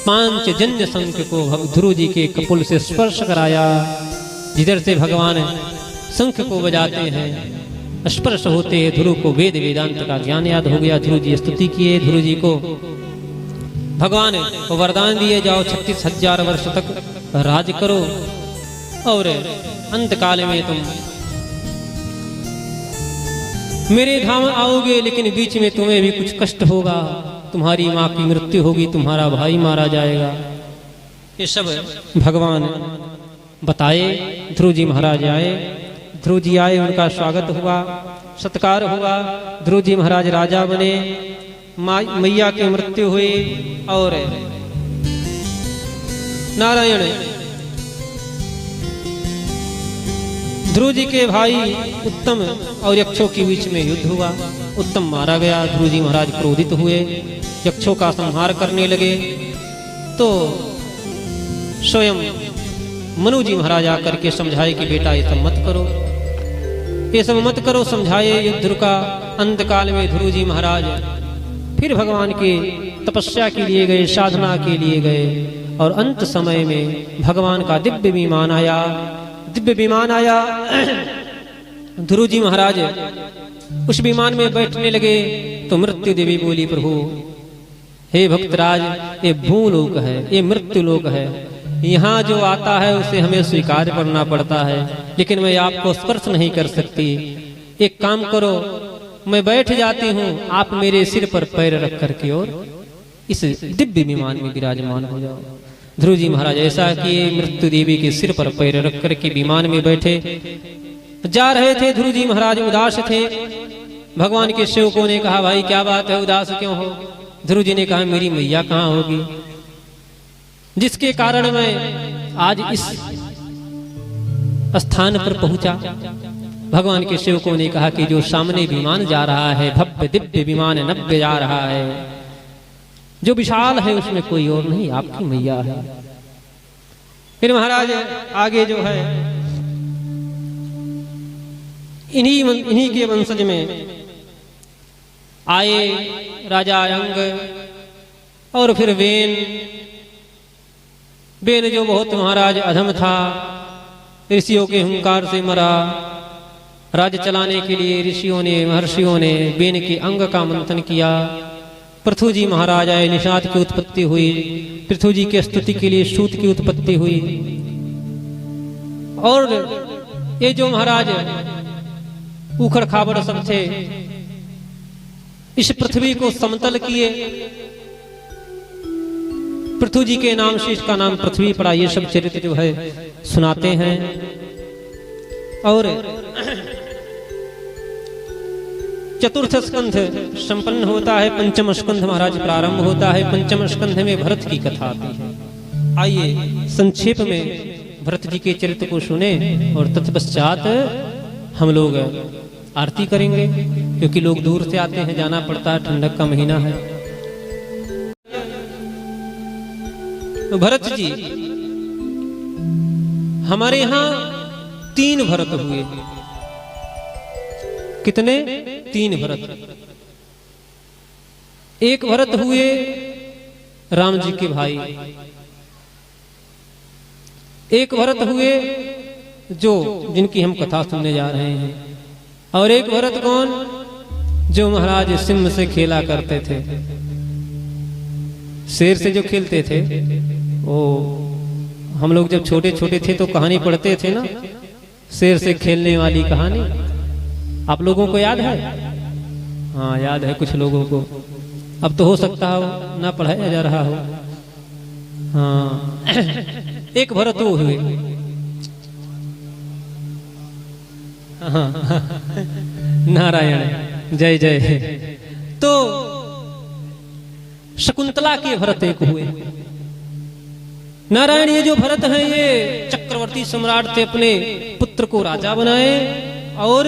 पांचजन्य शंख को ध्रुव जी के कपुल से स्पर्श कराया, जिधर से भगवान शंख को बजाते हैं स्पर्श होते हैं ध्रुव को वेद वेदांत का ज्ञान याद हो गया। ध्रुव जी स्तुति किए, ध्रुव जी को भगवान को वरदान दिए, जाओ 36,000 वर्ष तक राज करो और अंत काल में तुम मेरे धाम आओगे, लेकिन बीच में तुम्हें भी कुछ कष्ट होगा, तुम्हारी माँ की मृत्यु होगी, तुम्हारा भाई मारा जाएगा। ये सब भगवान बताए। ध्रुव जी महाराज आए, ध्रुव जी आए, उनका स्वागत हुआ, सत्कार हुआ। ध्रुव जी महाराज राजा बने, मैया की मृत्यु हुई और नारायण ध्रुव जी के भाई उत्तम और यक्षों के बीच में युद्ध हुआ। उत्तम मारा गया, ध्रुव जी महाराज क्रोधित हुए, यक्षों का संहार करने लगे। तो स्वयं मनु जी महाराज आकर के समझाए कि बेटा ये सब मत करो, ये सब मत करो, समझाए युद्ध का। अंत काल में ध्रुव जी महाराज फिर भगवान के तपस्या के लिए गए, साधना के लिए गए, और अंत समय में भगवान का दिव्य विमान आया। दिव्य विमान आया, ध्रुव जी महाराज उस विमान में बैठने लगे तो मृत्यु देवी बोली, प्रभु हे भक्तराज, ये भूलोक है, ये मृत्यु लोक है, यहाँ जो आता है उसे हमें स्वीकार करना पड़ता है, लेकिन मैं आपको स्पर्श नहीं कर सकती। एक काम करो, मैं बैठ जाती हूँ, आप मेरे सिर पर पैर रख करके और इस दिव्य विमान में विराजमान हो जाओ। ध्रुव जी महाराज ऐसा किए, मृत्यु देवी के सिर पर पैर रख करके विमान में बैठे। जा रहे थे, ध्रुव जी महाराज उदास थे। भगवान के सेवकों ने कहा, भाई क्या बात है, उदास क्यों हो? ध्रुव जी ने कहा, मेरी मैया कहाँ होगी, जिसके कारण मैं आज इस स्थान पर पहुंचा। भगवान के सेवकों ने कहा कि जो सामने विमान जा रहा है, भव्य दिव्य विमान नव्य जा रहा है, जो विशाल है उसमें कोई और नहीं, आपकी मैया है। फिर महाराज आगे जो है इन्हीं के वंशज में आए राजा अंग, और फिर वेन जो बहुत महाराज अधम था, ऋषियों के हुंकार से मरा। राज्य चलाने के लिए ऋषियों ने, महर्षियों ने वेन के अंग का मंथन किया। पृथु जी महाराज आए, निषाद की उत्पत्ति हुई। पृथु जी के स्तुति के लिए सूत की उत्पत्ति हुई। और ये जो महाराज उखड़ खाबड़ सब थे, इस पृथ्वी को समतल किए। पृथु जी के नाम से इसका नाम पृथ्वी पड़ा। ये सब चरित्र जो है सुनाते हैं। और चतुर्थ स्कंध संपन्न होता है, पंचम स्कंध महाराज प्रारंभ होता है। पंचम स्कंध में भरत की कथा आती है। आइए संक्षेप में भरत जी के चरित्र को सुने और तत्पश्चात हम लोग आरती करेंगे, क्योंकि लोग दूर से आते हैं, जाना पड़ता है, ठंडक का महीना है। तो भरत जी, हमारे यहां 3 भरत हुए। कितने? 3 भरत। एक भरत हुए राम जी के भाई, एक भरत हुए जो जिनकी हम कथा सुनने जा रहे हैं, और एक भरत कौन? जो महाराज सिंह से खेला करते थे, शेर से जो खेलते थे। वो हम लोग जब छोटे छोटे थे तो कहानी पढ़ते थे ना, शेर से खेलने वाली कहानी। आप लोगों को याद है? हाँ, याद है कुछ लोगों को। अब तो हो सकता हो ना पढ़ाया जा रहा हो। हाँ, एक भरत वो हुए। हाँ, नारायण जय जय। तो शकुंतला के भरत एक हुए। नारायण, ये जो भरत हैं ये चक्रवर्ती सम्राट थे, अपने पुत्र को राजा बनाए और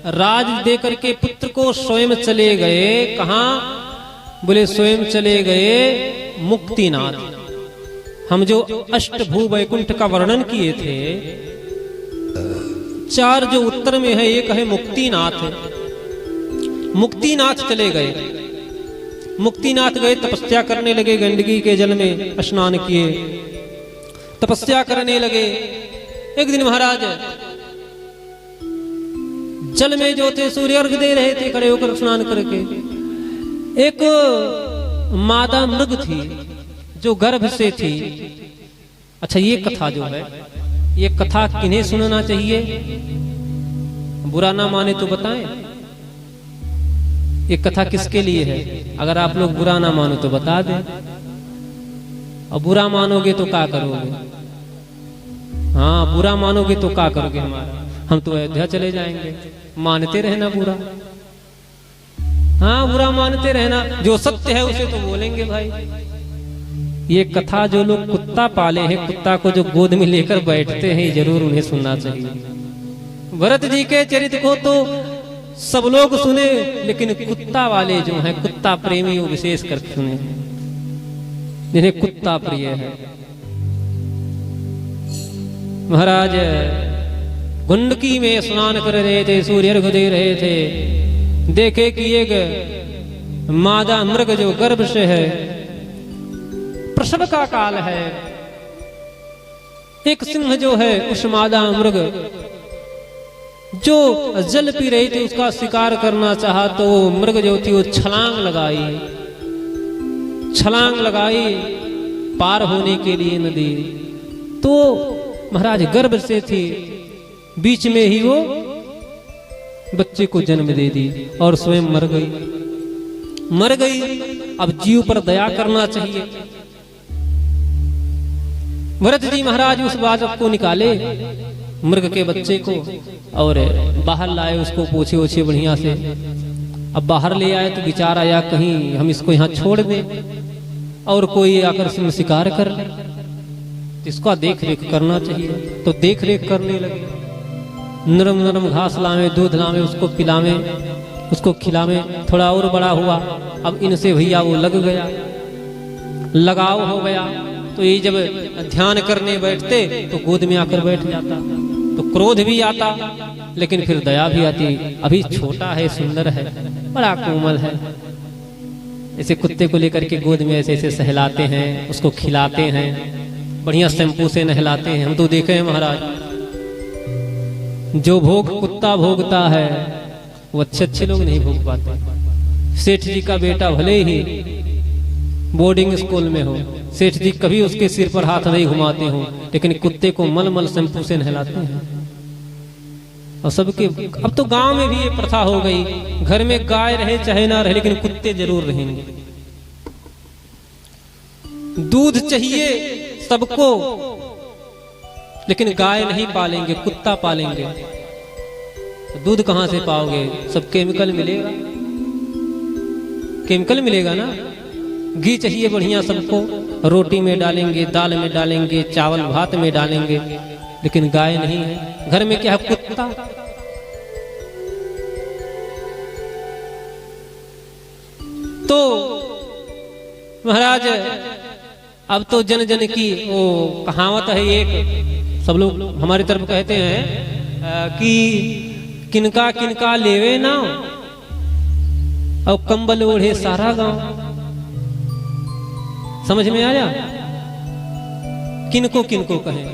राज देकर के पुत्र को स्वयं चले गए। कहां? बोले स्वयं चले गए मुक्तिनाथ। हम जो अष्टभू वैकुंठ का वर्णन किए थे, 4 जो उत्तर में है, एक है मुक्तिनाथ। मुक्तिनाथ चले गए। मुक्तिनाथ गए, तपस्या करने लगे, गंडकी के जल में स्नान किए, तपस्या करने लगे। एक दिन महाराज जल में जो थे सूर्य अर्घ दे रहे थे खड़े होकर स्नान करके। एक मादा मृग थी जो गर्भ से थी। अच्छा, ये कथा जो है, ये कथा किन्हें सुनना चाहिए? बुरा ना माने तो बताएं, ये कथा किसके लिए है? अगर आप लोग बुरा ना मानो तो बता दें, और बुरा मानोगे तो क्या करोगे? हाँ, बुरा मानोगे तो क्या करोगे? हम तो अयोध्या चले जाएंगे। मानते रहना बुरा, हाँ बुरा मानते रहना, जो सत्य है उसे तो बोलेंगे भाई। ये कथा जो लोग कुत्ता पाले हैं, कुत्ता को जो गोद में लेकर बैठते हैं, जरूर उन्हें सुनना चाहिए। भरत जी के चरित्र को तो सब लोग सुने, लेकिन कुत्ता वाले जो हैं, कुत्ता प्रेमी, वो विशेष कर सुने, जिन्हें कुत्ता प्रिय है। महाराज गुंडकी में स्नान कर रहे थे, सूर्य अर्घ दे रहे थे। देखे कि एक मादा मृग जो गर्भ से है, प्रसव का काल है, एक सिंह जो है उस मादा मृग जो जल पी रही थी उसका शिकार करना चाहा, तो वो मृग जो थी वो छलांग लगाई पार होने के लिए नदी। तो महाराज गर्भ से थी, बीच में ही वो बच्चे को जन्म दे दी और स्वयं मर गई। अब जीव पर दया करना चाहिए। भरत जी महाराज उस बालक को निकाले, मृग के बच्चे को, और बाहर लाए, उसको पोछे ओछे बढ़िया से। अब बाहर ले आए तो विचार आया कहीं हम इसको यहाँ छोड़ दें और कोई आकर शिकार कर ले, इसका देख रेख करना चाहिए। तो देख रेख करने लगे, नरम नरम घास लावे, दूध लावे, उसको पिलावे, उसको खिलावे। थोड़ा और बड़ा हुआ, अब इनसे भैया वो लग गया, लगाव हो गया। तो ये जब ध्यान करने बैठते तो गोद में आकर बैठ जाता, तो क्रोध भी आता, लेकिन फिर दया भी आती। अभी छोटा है, सुंदर है, बड़ा कोमल है। ऐसे कुत्ते को लेकर के गोद में ऐसे ऐसे सहलाते हैं, उसको खिलाते हैं, बढ़िया शैम्पू से नहलाते हैं। हम तो देखे हैं महाराज, जो भोग कुत्ता भोगता है वो अच्छे लोग नहीं भोग पाते। सेठ जी का बेटा भले ही बोर्डिंग स्कूल में हो, सेठ जी कभी उसके सिर पर हाथ नहीं घुमाते हो, लेकिन कुत्ते को मल शैम्पू से नहलाते हैं। और सबके, अब तो गांव में भी ये प्रथा हो गई, घर में गाय रहे चाहे ना रहे, लेकिन कुत्ते जरूर रहेंगे। दूध चाहिए सबको, लेकिन गाय नहीं पालेंगे, कुत्ता पालेंगे। दूध कहां से पाओगे? सब केमिकल मिलेगा ना। घी चाहिए बढ़िया सबको, रोटी में डालेंगे, दाल में डालेंगे, चावल भात में डालेंगे, लेकिन गाय नहीं है। घर में क्या है? कुत्ता। तो महाराज अब तो जन जन की वो कहावत है, एक सब लोग हमारी तरफ कहते हैं कि किनका किनका लेवे ना और कंबल ओढ़े सारा गांव। समझ में आया? किनको किनको कहें।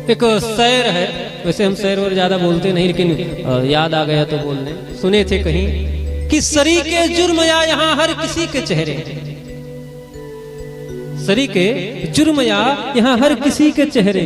एक शेर है, वैसे हम शेर और ज्यादा बोलते नहीं, लेकिन याद आ गया तो बोलने। सुने थे कहीं कि सरी के जुर्म या यहाँ हर किसी के चेहरे, सरी के जुर्म या यहाँ हर किसी के चेहरे,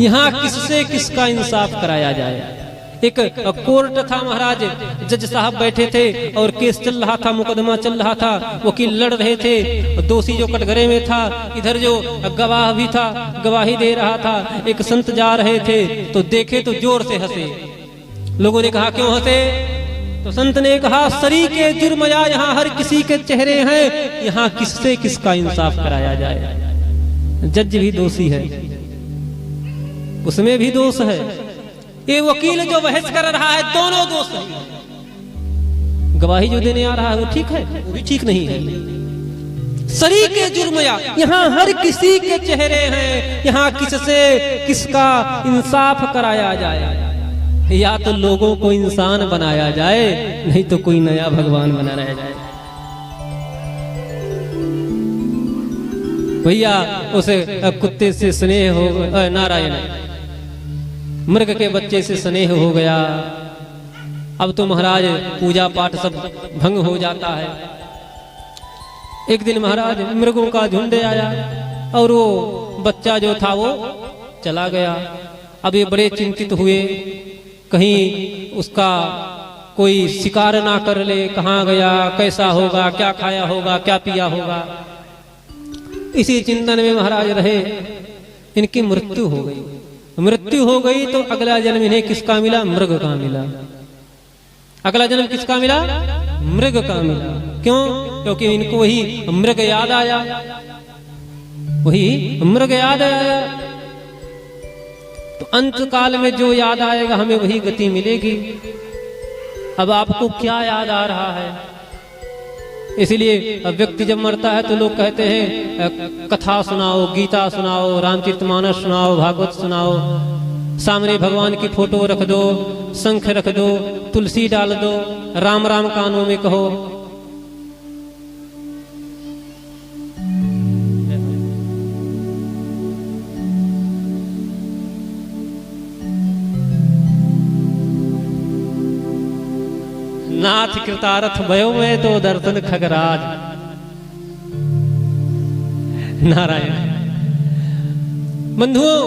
यहाँ किससे किसका इंसाफ कराया जाए। एक कोर्ट था महाराज, जज साहब बैठे थे और केस चल रहा था, मुकदमा चल रहा था, वकील लड़ रहे थे, दोषी जो कटघरे में था, इधर जो गवाह भी था गवाही दे रहा था। एक संत जा रहे थे तो देखे तो जोर से हंसे। लोगों ने कहा क्यों हंसे? तो संत ने कहा सरी के जुर्म या यहाँ हर किसी के चेहरे हैं, यहाँ किससे किसका इंसाफ कराया जाए। जज भी दोषी है, उसमें भी दोष है, ये वकील जो बहस कर रहा है दोनों दोष है। गवाही जो देने आ रहा है वो ठीक है, वो भी ठीक नहीं है। सरी के जुर्म या यहाँ हर किसी के चेहरे हैं, यहाँ किससे किसका इंसाफ कराया जाए। या तो लोगों को इंसान बनाया जाए, नहीं तो कोई नया भगवान बना रह जाए। भैया उसे कुत्ते से स्नेह हो, नारायण मृग के बच्चे से स्नेह हो गया। अब तो महाराज पूजा पाठ सब भंग हो जाता है। एक दिन महाराज मृगों का झुंड आया और वो बच्चा जो था वो चला गया। अब ये बड़े चिंतित हुए, कहीं उसका कोई शिकार ना कर ले, कहाँ गया, कैसा होगा, क्या खाया होगा, क्या पिया होगा। इसी चिंतन में महाराज रहे। इनकी मृत्यु हो गई। मृत्यु हो गई तो अगला जन्म इन्हें किसका मिला? मृग का मिला। अगला जन्म किसका मिला? मृग का मिला। क्यों? क्योंकि इनको वही मृग याद आया, वही मृग याद आया। तो अंत काल में जो याद आएगा हमें वही गति मिलेगी। अब आपको क्या याद आ रहा है? इसलिए व्यक्ति जब मरता है तो लोग कहते हैं कथा सुनाओ, गीता सुनाओ, रामचरितमानस सुनाओ, भागवत सुनाओ, सामने भगवान की फोटो रख दो, शंख रख दो, तुलसी डाल दो, राम राम कानों में कहो। नाथ कृतारथ भयो में तो दर्शन खगराज। नारायण बंधुओं,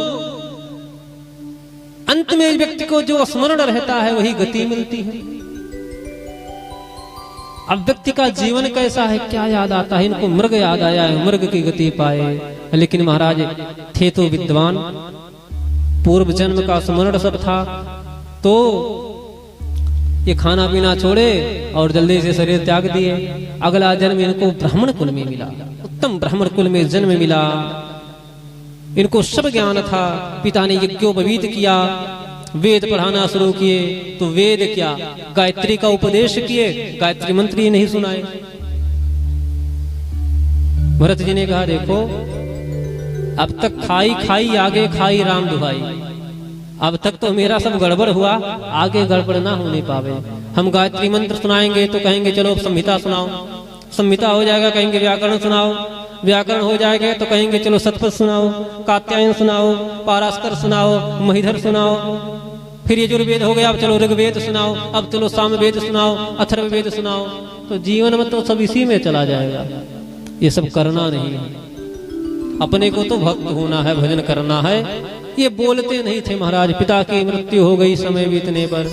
अंत में व्यक्ति को जो स्मरण रहता है वही गति मिलती है। अब व्यक्ति का जीवन कैसा है, क्या याद आता है? इनको मृग याद आया है, मृग की गति पाए। लेकिन महाराज थे तो विद्वान, पूर्व जन्म का स्मरण सब था, तो ये खाना पीना छोड़े और जल्दी से शरीर त्याग दिए। अगला जन्म इनको ब्राह्मण कुल में मिला, उत्तम ब्राह्मण कुल में जन्म मिला। इनको सब ज्ञान था। पिता ने यज्ञोपवीत किया, वेद पढ़ाना शुरू किए। तो वेद क्या, गायत्री का उपदेश किए, गायत्री मंत्र ही नहीं सुनाए। भरत जी ने कहा देखो, अब तक खाई खाई आगे खाई राम दुहाई। अब तक तो मेरा सब गड़बड़ हुआ, आगे गड़बड़ ना होने पावे। हम गायत्री मंत्र सुनाएंगे तो कहेंगे चलो संहिता सुनाओ, संहिता हो जाएगा कहेंगे व्याकरण सुनाओ, व्याकरण हो जाएगा तो कहेंगे चलो शतपथ सुनाओ, कात्यायन सुनाओ, पाराशर सुनाओ, महिधर सुनाओ। फिर यजुर्वेद हो गया, अब चलो ऋग्वेद सुनाओ, अब चलो सामवेद सुनाओ, अथर्ववेद सुनाओ। तो जीवन में तो सब इसी में चला जाएगा। ये सब करना नहीं है। अपने को तो भक्त होना है, भजन करना है। ये बोलते नहीं थे महाराज। पिता की मृत्यु हो गई समय बीतने पर,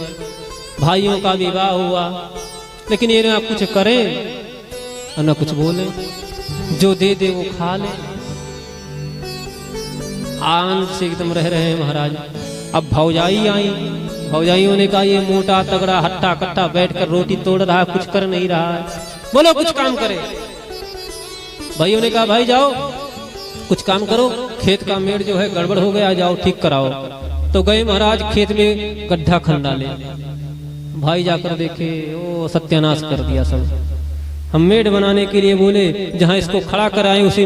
भाइयों का विवाह हुआ, लेकिन ये ना कुछ करें और ना कुछ बोले। जो दे दे वो खा ले, आनंद से एकदम रह रहे हैं महाराज। अब भौजाई आई, भौजाइयों ने कहा ये मोटा तगड़ा हट्टा कट्टा बैठकर रोटी तोड़ रहा है, कुछ कर नहीं रहा है, बोलो कुछ काम करे। भाइयों ने कहा भाई जाओ कुछ काम करो, खेत का मेड़ जो है गड़बड़ हो गया, जाओ ठीक कराओ। तो गए महाराज खेत में गड्ढा खंडा ले। भाई जाकर देखे, ओ सत्यानाश कर दिया सब। हम मेड़ बनाने के लिए बोले, जहां इसको खड़ा कराएं उसी